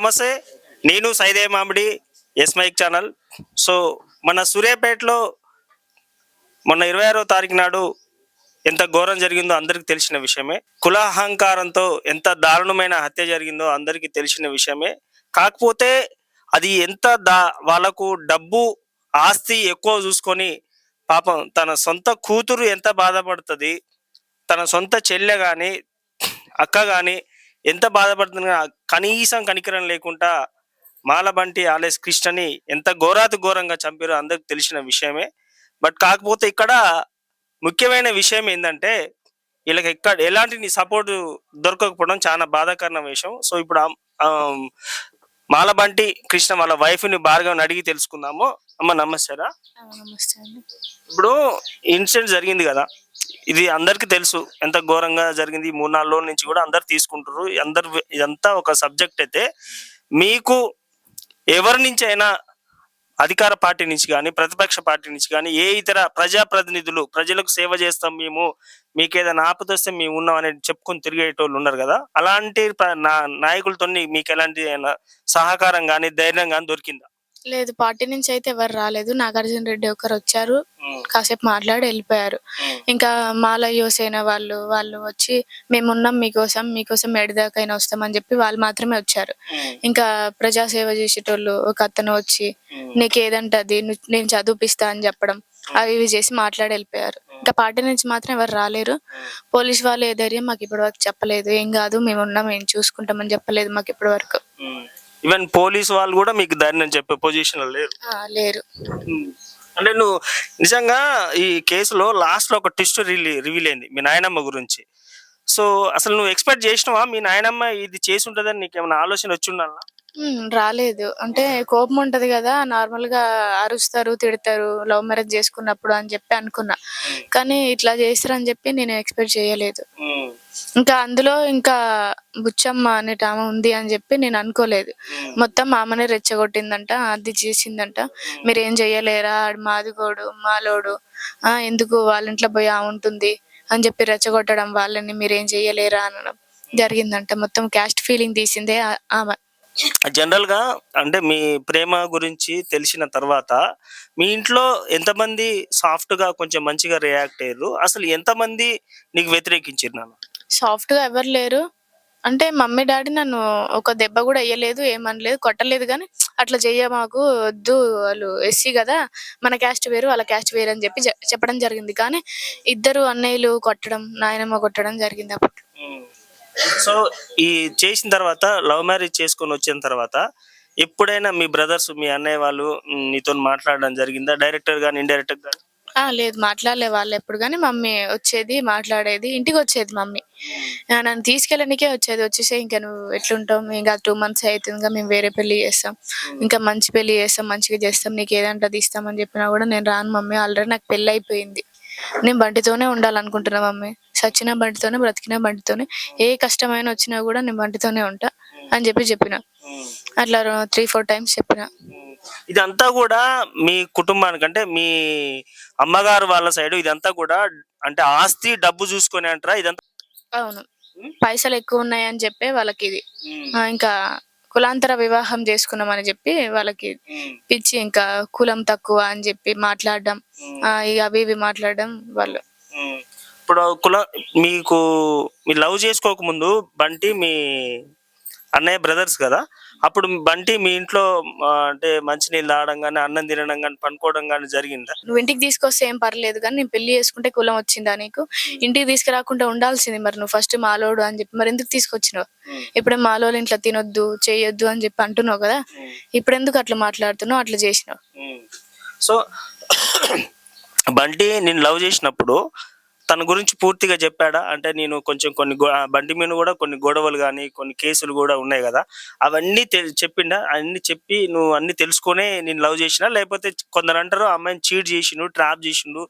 నమస్తే, నేను సైదే మామిడి ఎస్ మైక్ ఛానల్. సో మన సూర్యాపేటలో మొన్న 26వ తారీఖు నాడు ఎంత ఘోరం జరిగిందో అందరికీ తెలిసిన విషయమే. కులాహంకారంతో ఎంత దారుణమైన హత్య జరిగిందో అందరికీ తెలిసిన విషయమే. కాకపోతే అది ఎంత వాళ్ళకు డబ్బు ఆస్తి ఎక్కువ చూసుకొని పాపం తన సొంత కూతురు ఎంత బాధపడుతుంది, తన సొంత చెల్లె కానీ అక్క కానీ ఎంత బాధపడుతుంది, కనీసం కనికరం లేకుండా మాలబంటి ఆలెస్ కృష్ణని ఎంత ఘోరాతి ఘోరంగా చంపారో అందరికి తెలిసిన విషయమే. బట్ కాకపోతే ఇక్కడ ముఖ్యమైన విషయం ఏంటంటే వీళ్ళకి ఎలాంటి సపోర్ట్ దొరకకపోవడం చాలా బాధాకరమైన విషయం. సో ఇప్పుడు మాలబంటి కృష్ణ వాళ్ళ వైఫ్ని భార్గవ్ని అడిగి తెలుసుకుందాము. అమ్మ నమస్తేరా. నమస్తే అండి. ఇప్పుడు ఇన్సిడెంట్ జరిగింది కదా, ఇది అందరికి తెలుసు ఎంత ఘోరంగా జరిగింది. 3-4 రోజుల నుంచి కూడా అందరు తీసుకుంటారు. ఇదంతా ఒక సబ్జెక్ట్ అయితే మీకు ఎవరి నుంచి అయినా అధికార పార్టీ నుంచి కానీ ప్రతిపక్ష పార్టీ నుంచి కానీ ఏ ఇతర ప్రజాప్రతినిధులు ప్రజలకు సేవ చేస్తాం మేము, మీకు ఏదైనా ఆపదొస్తే మేము ఉన్నాం అనేది చెప్పుకొని తిరిగేటోళ్ళు ఉన్నారు కదా, అలాంటి నాయకులతో మీకు ఎలాంటి సహకారం కానీ ధైర్యం కానీ దొరికిందా? లేదు, పార్టీ నుంచి అయితే ఎవరు రాలేదు. నాగార్జున రెడ్డి ఒకరు వచ్చారు, కాసేపు మాట్లాడి వెళ్ళిపోయారు. ఇంకా మాల యువసేన వాళ్ళు వచ్చి మేమున్నాం మీకోసం ఎడిదాకైనా వస్తామని చెప్పి వాళ్ళు మాత్రమే వచ్చారు. ఇంకా ప్రజాసేవ చేసేటోళ్ళు ఒక అతను వచ్చి నీకు ఏదంటే అది నేను చదివిపిస్తా అని చెప్పడం అవి ఇవి చేసి మాట్లాడి వెళ్ళిపోయారు. ఇంకా పార్టీ నుంచి మాత్రం ఎవరు రాలేరు. పోలీస్ వాళ్ళు ఏ ధైర్యం మాకు ఇప్పటి వరకు చెప్పలేదు. ఏం కాదు మేమున్నాం మేము చూసుకుంటామని చెప్పలేదు మాకు ఇప్పటి వరకు. ఈవెన్ పోలీసు వాళ్ళు కూడా మీకు ధైర్యం చెప్పే పొజిషన్ లేరు. అంటే నువ్వు నిజంగా ఈ కేసులో లాస్ట్ లో ఒక ట్విస్ట్ రివీల్ అయింది మీ నాయనమ్మ గురించి. సో అసలు నువ్వు ఎక్స్పెక్ట్ చేసినావా మీ నాయనమ్మ ఇది చేసి ఉంటుందని? నీకు ఏమైనా ఆలోచన వచ్చి ఉండాలా? రాలేదు. అంటే కోపం ఉంటది కదా, నార్మల్ గా అరుస్తారు తిడతారు లవ్ మ్యారేజ్ చేసుకున్నప్పుడు అని చెప్పి అనుకున్నా. కానీ ఇట్లా చేస్తారని చెప్పి నేను ఎక్స్పెక్ట్ చేయలేదు. ఇంకా అందులో ఇంకా బుచ్చమ్మ అనేట ఆమె ఉంది అని చెప్పి నేను అనుకోలేదు. మొత్తం ఆమెనే రెచ్చగొట్టిందంట, అది చేసిందంట. మీరేం చెయ్యలేరా, మాదిగోడు మాలోడు ఎందుకు వాళ్ళ ఇంట్లో పోయి ఉంటుంది అని చెప్పి రెచ్చగొట్టడం, వాళ్ళని మీరేం చెయ్యలేరా అనడం జరిగిందంట. మొత్తం క్యాస్ట్ ఫీలింగ్ తీసిందే ఆమె. జనరల్ గా అంటే మీ ప్రేమ గురించి తెలిసిన తర్వాత మీ ఇంట్లో ఎంతమంది సాఫ్ట్ గా కొంచెం మంచిగా రియాక్ట్ అయ్యారు? అసలు ఎంతమంది నీకు వ్యతిరేకించారు? నాన్న సాఫ్ట్ గా ఎవరు లేరు. అంటే మమ్మీ డాడీ నన్ను ఒక దెబ్బ కూడా వేయలేదు, ఏమనలేదు, కొట్టలేదు. కానీ అట్లా చెయ్య మాకు వద్దు, వాళ్ళు ఎస్సీ కదా, మన క్యాస్ట్ వేరు వాళ్ళ క్యాస్ట్ వేరు అని చెప్పి చెప్పడం జరిగింది. కానీ ఇద్దరు అన్నయ్యలు కొట్టడం, నాయనమ్మ కొట్టడం జరిగింది అప్పుడు. సో ఈ చేసిన తర్వాత లవ్ మ్యారేజ్ చేసుకొని వచ్చిన తర్వాత ఎప్పుడైనా మీ బ్రదర్స్ మీ అన్నయ్య వాళ్ళు నీతో మాట్లాడడం జరిగిందా, డైరెక్టర్ గానీ ఇండైరెక్టర్ గానీ? లేదు, మాట్లాడలే వాళ్ళు ఎప్పుడు. కానీ మమ్మీ వచ్చేది, మాట్లాడేది, ఇంటికి వచ్చేది. మమ్మీ నన్ను తీసుకెళ్ళడానికే వచ్చేది. వచ్చేసే ఇంకా నువ్వు ఎట్లుంటావు, ఇంకా 2 months అవుతుంది, ఇంకా మేము వేరే పెళ్లి చేస్తాం, ఇంకా మంచి పెళ్లి చేస్తాం, మంచిగా చేస్తాం, నీకు ఏదంటే అది ఇస్తామని చెప్పినా కూడా నేను రాను మమ్మీ, ఆల్రెడీ నాకు పెళ్లి అయిపోయింది, నేను బంటితోనే ఉండాలనుకుంటున్నా మమ్మీ, సచ్చినా బంటితోనే బ్రతికినా బంటితోనే, ఏ కష్టమైనా వచ్చినా కూడా నేను బంటితోనే ఉంటా అని చెప్పిన. అట్లా 3-4 times చెప్పిన. ఇదంతా కూడా మీ కుటుంబానికి అంటే మీ అమ్మగారు వాళ్ళ సైడ్ ఇదంతా కూడా అంటే ఆస్తి డబ్బు చూసుకొని అంటారా ఇదంతా? అవును, పైసలు ఎక్కువ ఉన్నాయని చెప్పే వాళ్ళకి ఇది. ఇంకా కులాంతర వివాహం చేసుకున్నామని చెప్పి వాళ్ళకి పిచ్చి, ఇంకా కులం తక్కువ అని చెప్పి మాట్లాడడం, అవి ఇవి మాట్లాడడం వాళ్ళు. ఇప్పుడు మీకు మీ లవ్ చేసుకోక ముందు బంటి మీ అన్నయ్య బ్రదర్స్ కదా, అప్పుడు బంటి మీ ఇంట్లో అంటే మంచినీళ్ళు తాగడం కానీ అన్నం తినడం కానీ పనుకోవడం కానీ జరిగిందా? నువ్వు ఇంటికి తీసుకొస్తే ఏం పర్లేదు, కానీ నేను పెళ్లి చేసుకుంటే కులం వచ్చిందా నీకు? ఇంటికి తీసుకురాకుండా ఉండాల్సింది మరి నువ్వు ఫస్ట్ మాలోడు అని చెప్పి. మరి ఎందుకు తీసుకొచ్చినావు? ఇప్పుడు మాలోళ్ళు ఇంట్లో తినొద్దు చేయొద్దు అని చెప్పి అంటున్నావు కదా, ఇప్పుడు ఎందుకు అట్లా మాట్లాడుతున్నావు, అట్లా చేసినావు? సో బంటి నేను లవ్ చేసినప్పుడు తన గురించి పూర్తిగా చెప్పాడా? అంటే నేను కొంచెం బండి మీద కూడా కొన్ని గొడవలు కానీ కొన్ని కేసులు కూడా ఉన్నాయి కదా, అవన్నీ చెప్పిండా? అన్ని చెప్పి నువ్వు అన్ని తెలుసుకునే నేను లవ్ చేసినా, లేకపోతే కొందరు అంటారు అమ్మాయిని చీట్ చేసిండు, ట్రాప్ చేసిండు,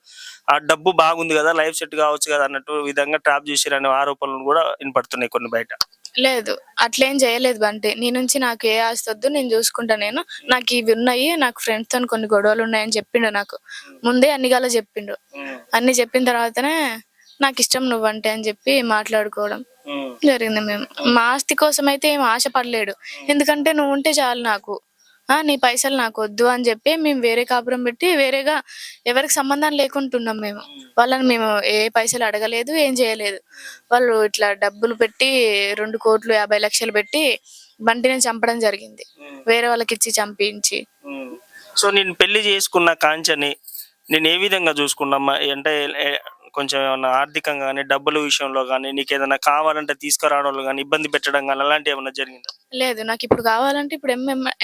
ఆ డబ్బు బాగుంది కదా లైఫ్ సెట్ కావచ్చు కదా అన్నట్టు విధంగా ట్రాప్ చేసిరు అనే ఆరోపణలు కూడా వినపడుతున్నాయి కొన్ని బయట. లేదు, అట్లేం చేయలేదు బంటి. నీ నుంచి నాకు ఏ ఆస్తి వద్దు, నేను చూసుకుంటా, నాకు ఇవి ఉన్నాయి, నాకు ఫ్రెండ్స్ తో కొన్ని గొడవలు ఉన్నాయని చెప్పిండు. నాకు ముందే అన్ని చెప్పిండు. అన్ని చెప్పిన తర్వాతనే నాకు ఇష్టం నువ్వంటే అని చెప్పి మాట్లాడుకోవడం, జరిగింది. మేము మా ఆస్తి కోసం అయితే ఏం ఆశ పడలేడు. ఎందుకంటే నువ్వు ఉంటే చాలు నాకు. నీ పైసలు నాకొద్దు అని చెప్పి మేము వేరే కాపురం పెట్టి వేరేగా ఎవరికి సంబంధం లేకుంటున్నాం మేము. వాళ్ళని మేము ఏ పైసలు అడగలేదు, ఏం చేయలేదు. వాళ్ళు ఇట్లా డబ్బులు పెట్టి 2,50,00,000 పెట్టి బంటిని చంపడం జరిగింది. వేరే వాళ్ళకిచ్చి చంపించి. సో నేను పెళ్లి చేసుకున్న కాంచని నేను ఏ విధంగా చూసుకున్నామ్మా? అంటే కొంచెం ఏమన్నా ఆర్థికంగా కానీ డబ్బుల విషయంలో కానీ నీకు ఏదైనా కావాలంటే తీసుకురావడంలో కానీ ఇబ్బంది పెట్టడం కానీ అలాంటివి ఏమన్నా జరిగిందా? లేదు, నాకు ఇప్పుడు కావాలంటే ఇప్పుడు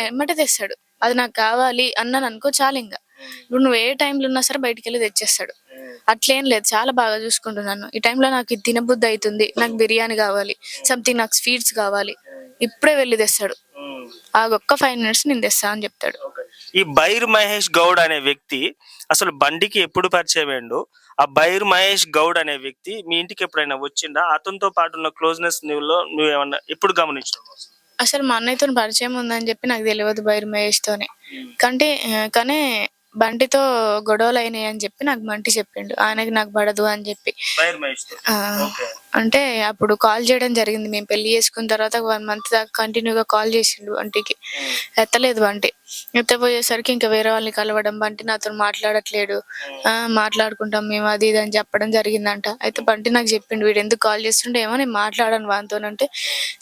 ఎమ్మటే తెస్తాడు. అది నాకు కావాలి అన్నాను అనుకో చాలు ఇంకా. ఇప్పుడు నువ్వు ఏ టైంలో ఉన్నా సరే బయటికి వెళ్ళి తెచ్చేస్తాడు. అట్లేం లేదు, చాలా బాగా చూసుకుంటున్నాను. ఈ టైంలో నాకు ఇది తినబుద్ధి అవుతుంది, నాకు బిర్యానీ కావాలి, సంథింగ్ నాకు స్వీట్స్ కావాలి, ఇప్పుడే వెళ్ళి తెస్తాడు. ఆ ఒక్క 5 minutes నేను తెస్తా అని చెప్తాడు. ఈ బైర్ మహేష్ గౌడ్ అనే వ్యక్తి అసలు బండికి ఎప్పుడు పరిచయం అయ్యిండు? ఆ బైర్ మహేష్ గౌడ్ అనే వ్యక్తి మీ ఇంటికి ఎప్పుడైనా వచ్చిందా? అతనితో పాటు ఉన్న క్లోజ్నెస్ నువ్వేమన్నా ఎప్పుడు గమనించావు? అసలు మా అన్నయ్యతో పరిచయం ఉందని చెప్పి నాకు తెలియదు బైర్ మహేష్తోనే. కానీ బంటితో గొడవలు అయినాయి అని చెప్పి నాకు బంటి చెప్పిండు. ఆయనకి నాకు పడదు అని చెప్పి. ఆ, అంటే అప్పుడు కాల్ చేయడం జరిగింది. మేము పెళ్లి చేసుకున్న తర్వాత 1 month దాకా కంటిన్యూగా కాల్ చేసిండు బంటికి. ఎత్తలేదు బంటి. ఎత్తపోయేసరికి ఇంకా వేరే వాళ్ళని కలవడం, బంటి నాతో మాట్లాడట్లేడు, మాట్లాడుకుంటాం మేము అది ఇది అని చెప్పడం జరిగిందంట. అయితే బంటి నాకు చెప్పిండు, వీడు ఎందుకు కాల్ చేస్తుండే ఏమో, నేను మాట్లాడాను వానితోనంటే,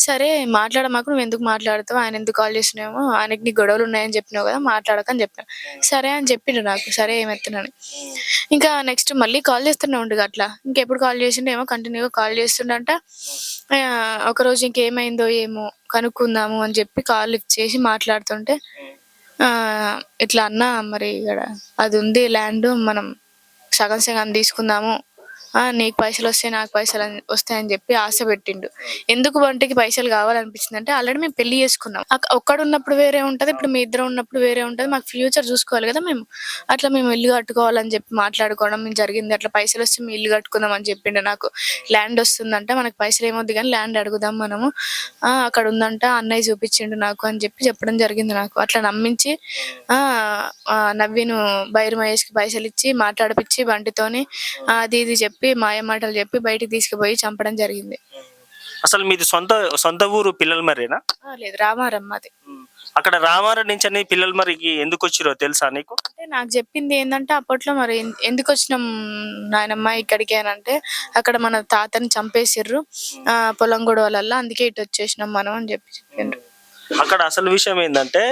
సరే మాట్లాడమాకు, నువ్వు ఎందుకు మాట్లాడుతావు, ఆయన ఎందుకు కాల్ చేస్తున్నామో, ఆయనకి నీ గొడవలు ఉన్నాయని చెప్పినావు కదా, మాట్లాడకని చెప్పాను. సరే అని చెప్పిండు నాకు. సరే ఏమెత్తున్నాను. ఇంకా నెక్స్ట్ మళ్ళీ కాల్ చేస్తూనే ఉండు అట్లా. ఇంకెప్పుడు కాల్ చేసిండో ఏమో, కంటిన్యూగా కాల్ చేస్తుండంట. ఒకరోజు ఇంకేమైందో ఏమో కనుక్కుందాము అని చెప్పి కాల్ లిఫ్ట్ చేసి మాట్లాడుతుంటే, ఇట్లా అన్నా మరి ఇక్కడ అది ఉంది ల్యాండ్, మనం సగం సగం తీసుకుందాము, నీకు పైసలు వస్తాయి నాకు పైసలు వస్తాయని చెప్పి ఆశ పెట్టిండు. ఎందుకు బంటికి పైసలు కావాలనిపించింది అంటే, ఆల్రెడీ మేము పెళ్లి చేసుకున్నాం. ఒక్కడున్నప్పుడు వేరే ఉంటది, ఇప్పుడు మీ ఇద్దరు ఉన్నప్పుడు వేరే ఉంటది. మాకు ఫ్యూచర్ చూసుకోవాలి కదా మేము. అట్లా మేము ఇల్లు కట్టుకోవాలని చెప్పి మాట్లాడుకోవడం జరిగింది. అట్లా పైసలు వస్తే మేము ఇల్లు కట్టుకుందాం అని చెప్పిండు నాకు. ల్యాండ్ వస్తుందంట, మనకు పైసలు ఏమొద్దు కానీ ల్యాండ్ అడుగుదాం మనము, అక్కడ ఉందంట, అన్నయ్య చూపించిండు నాకు అని చెప్పడం జరిగింది నాకు. అట్లా నమ్మించి నవ్విను బైర్ మహేష్కి పైసలు ఇచ్చి మాట్లాడిపించి బంటితోని అది ఇది చెప్పి మాయ మాటలు చెప్పి బయటికి తీసుకుపోయి చంపడం జరిగింది. అసలు మీది సొంత ఊరు పిల్లల మరేనా? లేదు, రామారం మాది. అక్కడ రామారం నుంచి అని పిల్లల మరికి ఎందుకు వచ్చిరో తెలుసా నీకు? అంటే నాకు చెప్పింది ఏంటంటే, అప్పట్లో మరి ఎందుకు వచ్చినాం నాయనమ్మ ఇక్కడికి అని అంటే, అక్కడ మన తాతని చంపేసిర్రు పొలం గొడవలల్లో, అందుకే ఇటు వచ్చేసినాం మనం అని చెప్పిండ్రు. అక్కడ అసలు విషయం ఏంటంటే,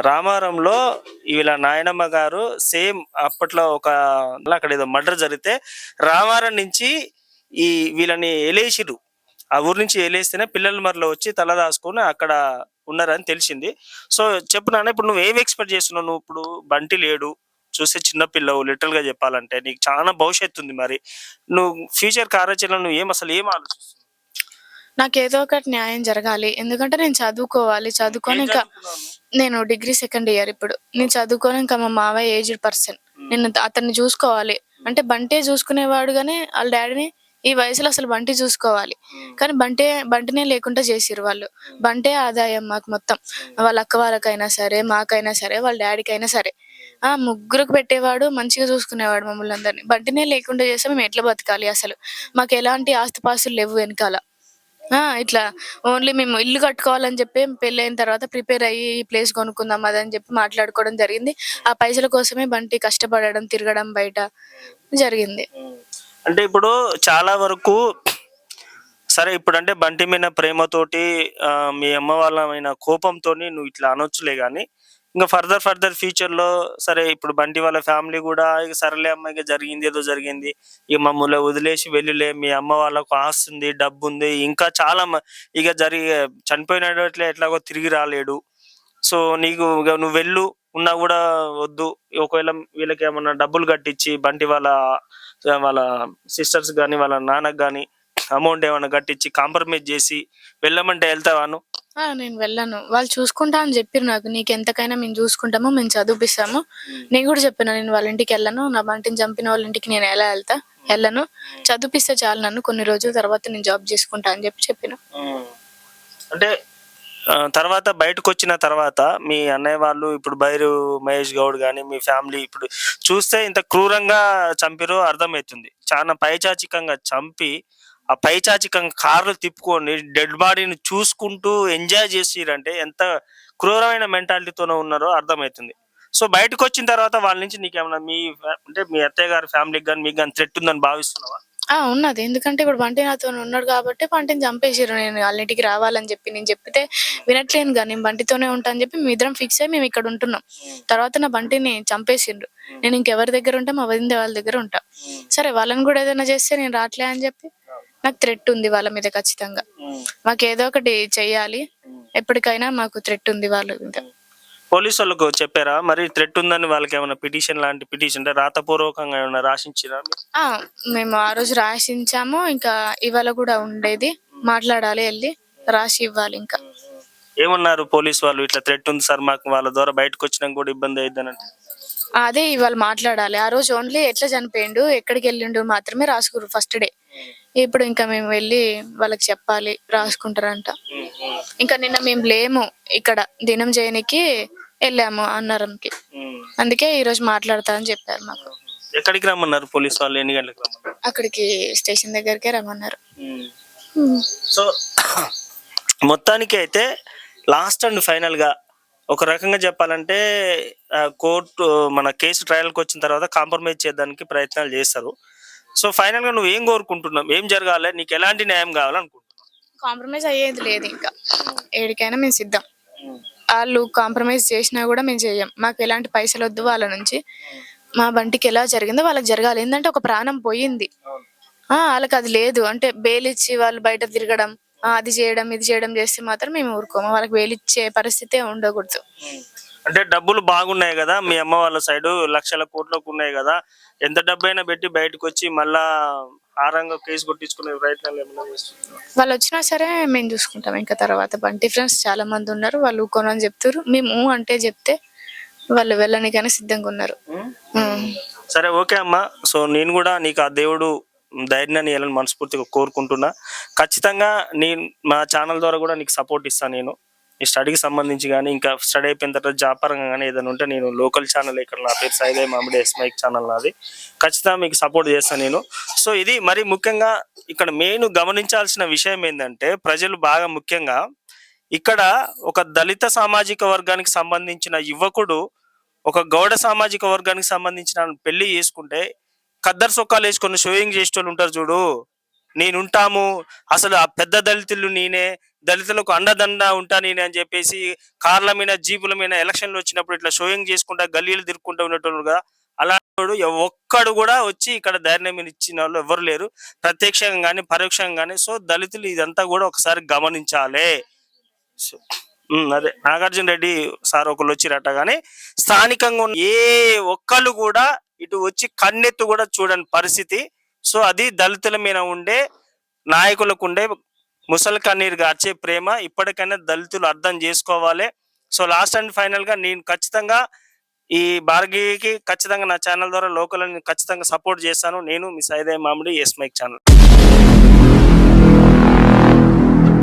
రామారంలో వీళ్ళ నాయనమ్మ గారు సేమ్ అప్పట్లో అక్కడ ఏదో మర్డర్ జరిగితే రామారం నుంచి ఈ వీళ్ళని ఎలేసిరు. ఆ ఊరు నుంచి ఎలేస్తేనే పిల్లల మరిలో వచ్చి తల దాచుకొని అక్కడ ఉన్నారని తెలిసింది. సో చెప్పు నాన్న, ఇప్పుడు నువ్వు ఏమి ఎక్స్పెక్ట్ చేస్తున్నావు? నువ్వు ఇప్పుడు బంటి లేడు, చూస్తే చిన్న పిల్లవు, లిటరల్ గా చెప్పాలంటే నీకు చాలా భవిష్యత్తు ఉంది. మరి నువ్వు ఫ్యూచర్ కార్యాచరణ నువ్వు అసలు ఏం ఆలోచిస్తున్నావు? నాకు ఏదో ఒకటి న్యాయం జరగాలి. ఎందుకంటే నేను చదువుకోవాలి. చదువుకొని ఇంకా నేను డిగ్రీ 2nd year ఇప్పుడు. నేను చదువుకొని ఇంకా మా మావయ్య ఏజ్డ్ పర్సన్, నేను అతన్ని చూసుకోవాలి. అంటే బంటే చూసుకునేవాడు కానీ వాళ్ళ డాడీని ఈ వయసులో అసలు బంటి చూసుకోవాలి. కానీ బంటినే లేకుండా చేసిరు వాళ్ళు. బంటే ఆదాయం మాకు మొత్తం. వాళ్ళ అక్క వాళ్ళకైనా సరే, మాకైనా సరే, వాళ్ళ డాడీకి అయినా సరే. ముగ్గురికి పెట్టేవాడు, మంచిగా చూసుకునేవాడు మమ్మల్ని అందరినీ. బంటినే లేకుండా చేస్తే మేము ఎట్లా బతకాలి? అసలు మాకు ఎలాంటి ఆస్తిపాస్తులు లేవు వెనకాల. ఇట్లా ఓన్లీ మేము ఇల్లు కట్టుకోవాలని చెప్పి పెళ్లి అయిన తర్వాత ప్రిపేర్ అయ్యి ఈ ప్లేస్ కొనుక్కుందాం అదని చెప్పి మాట్లాడుకోవడం జరిగింది. ఆ పైసల కోసమే బంటి కష్టపడడం, తిరగడం బయట జరిగింది. అంటే ఇప్పుడు చాలా వరకు సరే, ఇప్పుడు అంటే బంటి మీద ప్రేమతోటి మీ అమ్మ వాళ్ళ కోపంతో నువ్వు ఇట్లా అనొచ్చులే కానీ, ఇంకా ఫర్దర్ ఫ్యూచర్ లో సరే ఇప్పుడు బంటి వాళ్ళ ఫ్యామిలీ కూడా ఇక సరేలే అమ్మ, ఇక జరిగింది ఏదో జరిగింది, ఇక మమ్మల్ని వదిలేసి వెళ్ళిలే, మీ అమ్మ వాళ్ళకు ఆస్తుంది, డబ్బు ఉంది, ఇంకా చాలా ఇక చనిపోయినట్లే ఎట్లాగో తిరిగి రాలేడు. సో నీకు నువ్వు వెళ్ళు ఉన్నా కూడా వద్దు, ఒకవేళ వీళ్ళకి ఏమన్నా డబ్బులు కట్టించి బంటి వాళ్ళ సిస్టర్స్ కానీ వాళ్ళ నాన్నకు కానీ అమౌంట్ ఏమైనా కట్టించి కాంప్రమైజ్ చేసి వెళ్ళమంటే వెళ్తావాను? నేను వెళ్ళాను. వాళ్ళు చూసుకుంటా అని చెప్పారు నాకు. నీకు ఎంతకైనా మేము చూసుకుంటాము, మేము చదివిపిస్తాము. నేను కూడా చెప్పాను, నేను వాళ్ళ ఇంటికి వెళ్ళను, నా బంటిని చంపిన వాళ్ళ ఇంటికి నేను ఎలా వెళ్ళను, చదివిపిస్తే చాలు నన్ను, కొన్ని రోజుల తర్వాత నేను జాబ్ చేసుకుంటా అని చెప్పిన. అంటే తర్వాత బయటకు వచ్చిన తర్వాత మీ అన్నయ్య వాళ్ళు ఇప్పుడు బైరు మహేష్ గౌడ్ కానీ మీ ఫ్యామిలీ ఇప్పుడు చూస్తే ఇంత క్రూరంగా చంపిరో అర్థమవుతుంది. చాలా పైచాచికంగా చంపి ఆ పైచాచికంగా కార్లు తిప్పుకొని డెడ్ బాడీని చూసుకుంటూ ఎంజాయ్ చేసిరంటే ఎంత క్రూరమైన మెంటాలిటీతోనే ఉన్నారో అర్థమవుతుంది. సో బయటకు వచ్చిన తర్వాత వాళ్ళ నుంచి నీకేమన్నా అంటే మీ అత్తయ్య గారి ఫ్యామిలీకి కానీ మీకు కానీ థ్రెట్ ఉందని భావిస్తున్నావా? ఉన్నది. ఎందుకంటే ఇప్పుడు బంటి నాతోని ఉన్నాడు కాబట్టి బంటిని చంపేసిర్రు. నేను వాళ్ళ ఇంటికి రావాలని చెప్పి నేను చెప్తే వినట్లేనుగా. నేను బంటితోనే ఉంటా అని చెప్పి మేమిద్దరం ఫిక్స్ అయ్యి మేము ఇక్కడ ఉంటున్నాం. తర్వాత నా బంటిని చంపేసిండ్రు. నేను ఇంకెవరి దగ్గర ఉంటా, మా వదిన వాళ్ళ దగ్గర ఉంటా. సరే వాళ్ళని కూడా ఏదైనా చేస్తే నేను రాట్లే అని చెప్పి నాకు థ్రెట్ ఉంది వాళ్ళ మీద ఖచ్చితంగా. మాకు ఏదో ఒకటి చెయ్యాలి, ఎప్పటికైనా మాకు థ్రెట్ ఉంది వాళ్ళ మీద. పోలీసు వాళ్ళకు చెప్పారా మరి థ్రెట్ ఉందని? వాళ్ళకి ఏమైనా పిటిషన్ లాంటి పిటిషన్ అంటే రాతపూర్వకంగా ఏమైనా రాసించిరా? మేము ఆ రోజు రాసించాము. ఇంకా ఇవాళ కూడా ఉండేది, మాట్లాడాలి, వెళ్ళి రాసి ఇవ్వాలి. ఇంకా ఏమన్నారు పోలీసు వాళ్ళు? ఇట్లా థ్రెట్ ఉంది సార్ మాకు, వాళ్ళ ద్వారా బయటకు వచ్చినా కూడా ఇబ్బంది అయిద్దని. అదే ఇవాళ మాట్లాడాలి. ఆ రోజు ఓన్లీ ఎట్లా చనిపోయిండు, ఎక్కడికి వెళ్ళిండు మాత్రమే రాసుకురు ఫస్ట్ డే. ఇప్పుడు ఇంకా మేము వెళ్ళి వాళ్ళకి చెప్పాలి, రాసుకుంటారంట. ఇంకా నిన్న మేము లేము, ఇక్కడ దినం చేయనికి వెళ్ళాము అన్నారంకి. అందుకే ఈ రోజు మాట్లాడతా అని చెప్పారు మాకు. ఎక్కడికి రమ్మన్నారు పోలీసు వాళ్ళు? ఎన్ని గంటలకు రమ్మన్నారు? అక్కడికి స్టేషన్ దగ్గరికే రమ్మన్నారు. సో మొత్తానికి అయితే లాస్ట్ అండ్ ఫైనల్ గా ఒక రకంగా చెప్పాలంటే కోర్టు మన కేసు ట్రయల్కి వచ్చిన తర్వాత కాంప్రమైజ్ చేయడానికి ప్రయత్నాలు చేస్తారు. సో ఫైనల్ గా నువ్వు ఏం కోరుకుంటున్నావు? ఏం జరగాలి? నీకు ఎలాంటి న్యాయం కావాలనుకుంటున్నావు? కాంప్రమైజ్ అయ్యేది లేదు. ఇంకా ఏడికైనా మేము సిద్ధం. వాళ్ళు కాంప్రమైజ్ చేసినా కూడా మేము చెయ్యం. మాకు ఎలాంటి పైసలు వద్దు వాళ్ళ నుంచి. మా బంటికి ఎలా జరిగిందో వాళ్ళకి జరగాలి. ఏంటంటే ఒక ప్రాణం పోయింది, వాళ్ళకి అది లేదు. అంటే బెయిల్ ఇచ్చి వాళ్ళు బయట తిరగడం, అది చేయడం ఇది చేయడం చేస్తే మాత్రం మేము ఊరుకోము. వాళ్ళకి బెయిల్ ఇచ్చే పరిస్థితే ఉండకూడదు. అంటే డబ్బులు బాగున్నాయి కదా మీ అమ్మ వాళ్ళ సైడు, లక్షల కోట్లకు ఉన్నాయి కదా, ఎంత డబ్బు అయినా పెట్టి బయటకు వచ్చి మళ్ళా ఆరంగా కేసు కొట్టించుకునే ప్రయత్నాలు ఏమైనా చేస్తున్నారు? వాళ్ళు వచ్చినా సరే మేము చూసుకుంటాం. ఇంకా తర్వాత బంటి ఫ్రెండ్స్ చాలా మంది ఉన్నారు, వాళ్ళు కొనని చెప్తారు. మేము అంటే చెప్తే వాళ్ళు వెళ్ళనికైనా సిద్ధంగా ఉన్నారు. సరే ఓకే అమ్మా. సో నేను కూడా నీకు ఆ దేవుడు ధైర్యాన్ని ఇవ్వాలని మనస్ఫూర్తిగా కోరుకుంటున్నా. ఖచ్చితంగా నేను మా ఛానల్ ద్వారా కూడా నీకు సపోర్ట్ ఇస్తాను. నేను ఈ స్టడీకి సంబంధించి కానీ ఇంకా స్టడీ అయిపోయిన తర్వాత జాబ్ పరంగా కానీ ఏదైనా ఉంటే నేను లోకల్ ఛానల్ ఇక్కడ నా పేరు సైదే మామిడి ఎస్మైక్ ఛానల్ నాది, ఖచ్చితంగా మీకు సపోర్ట్ చేస్తాను నేను. సో ఇది మరి ముఖ్యంగా ఇక్కడ మెయిన్ గమనించాల్సిన విషయం ఏంటంటే ప్రజలు బాగా ముఖ్యంగా ఇక్కడ ఒక దళిత సామాజిక వర్గానికి సంబంధించిన యువకుడు ఒక గౌడ సామాజిక వర్గానికి సంబంధించిన పెళ్లి చేసుకుంటే ఖద్దరు సొక్కాలు వేసుకొని షోయింగ్ చేసేటోళ్ళు ఉంటారు చూడు, నేనుంటాము అసలు ఆ పెద్ద దళితులు నేనే, దళితులకు అండదండ ఉంటా నేనే అని చెప్పేసి కార్ల మీద జీపుల మీద ఎలక్షన్లు వచ్చినప్పుడు ఇట్లా షోయింగ్ చేసుకుంటా గల్లీలు తిరుక్కుంటూ ఉన్నట్టు కదా, అలాంటి ఒక్కడు కూడా వచ్చి ఇక్కడ ధైర్యం ఇచ్చిన వాళ్ళు ఎవరు లేరు, ప్రత్యక్షంగా కానీ పరోక్షంగా కానీ. సో దళితులు ఇదంతా కూడా ఒకసారి గమనించాలి. అదే నాగార్జున రెడ్డి సార్ ఒకళ్ళు వచ్చిరట, కానీ స్థానికంగా ఉన్న ఏ ఒక్కళ్ళు కూడా ఇటు వచ్చి కన్నెత్తు కూడా చూడని పరిస్థితి. సో అది దళితుల మీద ఉండే నాయకులకు ఉండే ముసలి కన్నీరు గార్చే ప్రేమ. ఇప్పటికైనా దళితులు అర్థం చేసుకోవాలి. సో లాస్ట్ అండ్ ఫైనల్ గా నేను ఖచ్చితంగా ఈ భార్గవికి ఖచ్చితంగా నా ఛానల్ ద్వారా లోకల్ ఖచ్చితంగా సపోర్ట్ చేస్తాను. నేను మీ సైదే మామిడి ఎస్మైక్ ఛానల్.